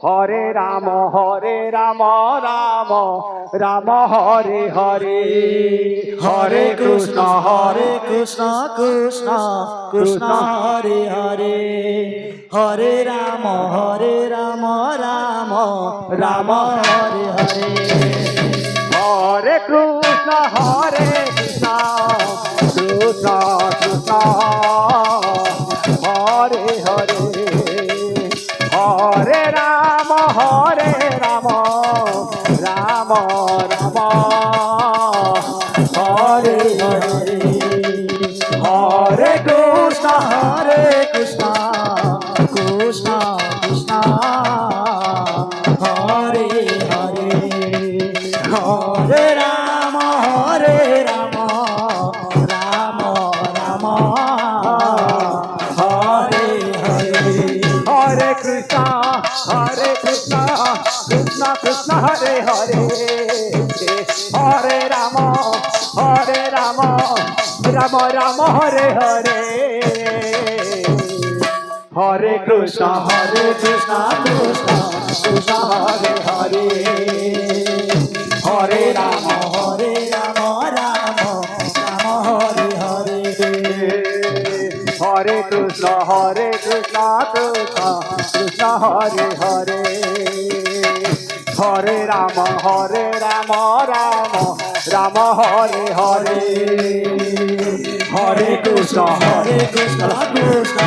Hare Ram Ram Ram Hare Hare, Hare Krishna Krishna Krishna Hare Hare, Hare Ram Ram Ram Hare Hare. Hare Krishna Krishna Krishna Hare Hare, Hare Ram Ram Ram Hare Hare, Hare Krishna Krishna Krishna Krishna Hare Hare, Hare Ram Ram Ram Hare Hare. Hare Krishna Krishna Krishna Hare Hare, Hare Ram Ram Ram Hare Hare, Hare Krishna Krishna Krishna Krishna Hare Hare, Hare Ram Ram Ram Hare Hare. Hare Krishna Krishna Krishna Hare Hare, Hare Ram Ram Ram Hare Hare, Hare Krishna Krishna Krishna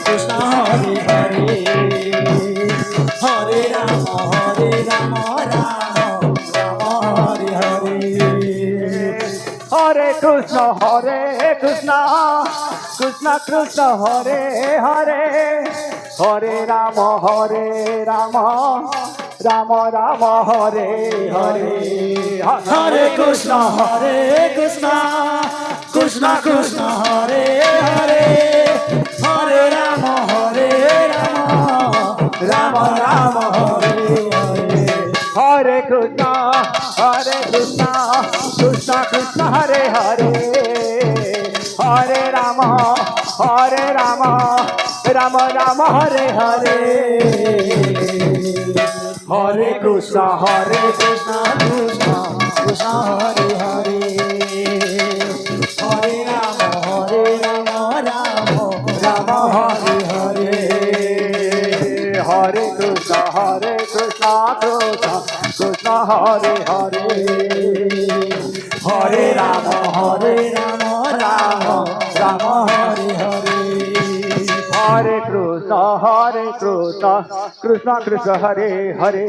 Krishna Hare Hare, Hare Ram Ram Ram Hare Hare. Hare Krishna Krishna Krishna Hare Hare, Hare Ram Ram Ram Hare Hare, Hare Krishna Krishna Krishna Krishna Hare Hare, Hare Ram Ram Ram Hare Hare. Hare Krishna Krishna Krishna Hare Hare, Hare Ram Ram Hare Hare, Hare Krishna Krishna Krishna Krishna Hare Hare, Hare Ram Ram Ram Hare Hare. Hare Krishna Krishna Krishna Hare Hare, Hare Ram Ram Ram Hare Hare. Hare Krishna Krishna Krishna Hare Hare,